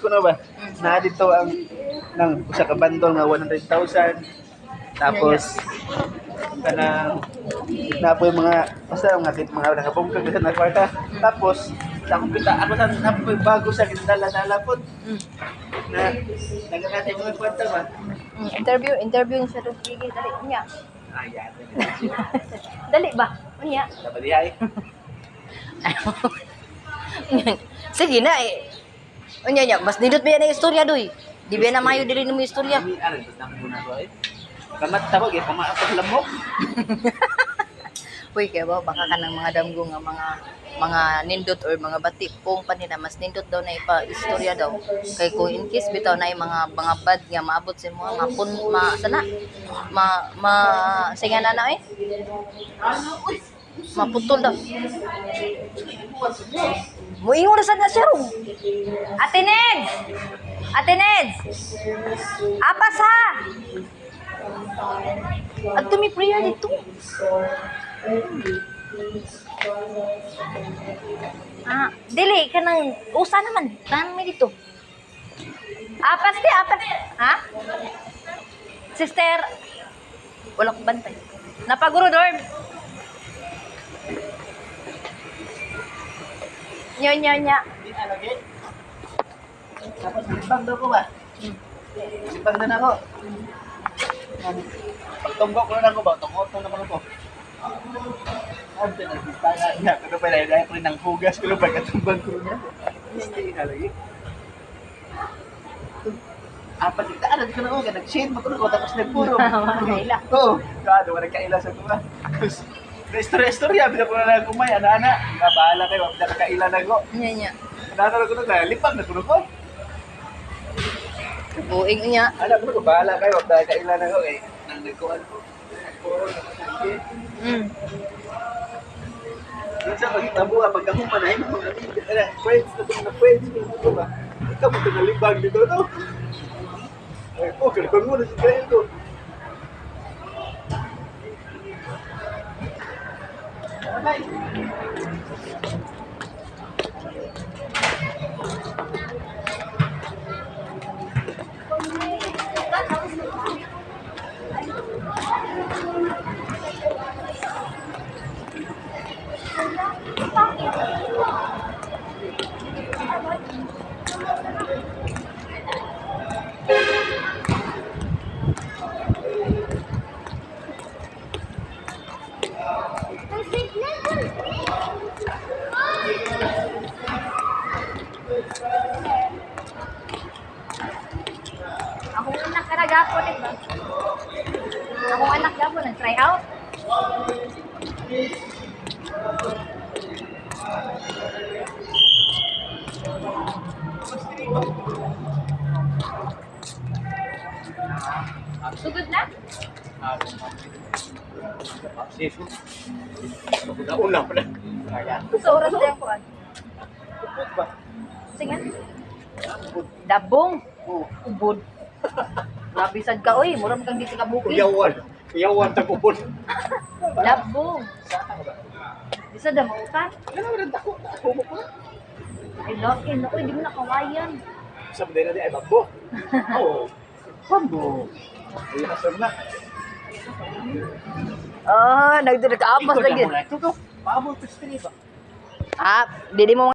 ko na ba? Na dito ang nang usa ka bundle nga 100,000. Tapos kanang na po yung mga basta mga nakabungkag sa na kwarta. Tapos sa akong kita ako sa napoy bago sa kindala-dala po na nagkakatay mga kwarta ba. Interview siya doon. Sige, dali niya. Ayan. Dali ba? Unya. Dapat dihay. Sige na eh. Unya, mas nindot ba yan ang istorya doy? Di ba na mayo dili mo istorya? Ano na ko na ba eh. Kamat tawag eh pamaasok lamok. Uy, kaya ba baka ka ng mga damgo nga mga nindot or mga bati pong panina mas nindot daw na ipa istorya daw. Kay kung in case bitaw na yung mga bad nga maabot sa mga sana singa na eh. Maputol daw. Muingon sa na siya. Ate Ned! Apas ha! At tumi prayer dito. Dili ka nang usa naman. Tanan mi dito. Apas. Ha? Sister, wala ko bantay. Napaguro dorm. Nya. Tapos simbang daw ko ba? Simbang na ako. Pagtumbok ko na ako ba? Tungkot na naman ako. Ano na nagtaya niya? Kano pa dahil ko ng hugas ko ba katumbang ko niya? Hindi na lagi. Apat ita ano ko na ako nag-shade mo ko tapos nagpuro. Kaila. Oo, kado wala kaila sa kuma. Na istorya bila ko na kumay ana. Bahala kayo, wala ka kaila na ko. Nya. Ano ko na lipang na ko. Buing niya. Alam ko bahala kayo, wala ka kaila na ko eh. Nang nagkuhan ko. Minsan pag nabuha, pagkahumanahin mo, friends na friends ko ba? Ikaw mo tinalibang dito, no? Ay po, kalabang mo na si Kayo ko. Bye! Akong anak ka nagapon eh ba? Akong anak gapon nag-try out. Sugod na? Seafood. Una pa na. Sa oras na yung kuwan. Upot ba? Sige. Dabong. Oo. Ubod. Grabe sad ka oy, mura man kang dito ka bukid. Kuyawan tag-upot. Dabong. Bisa damo ka? Ano rin tako? Ako mo pa? Ay no, oy di mo nakawayan. Sabi din natin ay bambo. Oo. Bambo. Ay, nasam na. Nagdiri ka apas lagi. Ito ko. Paabot ko sa ba? Dili mo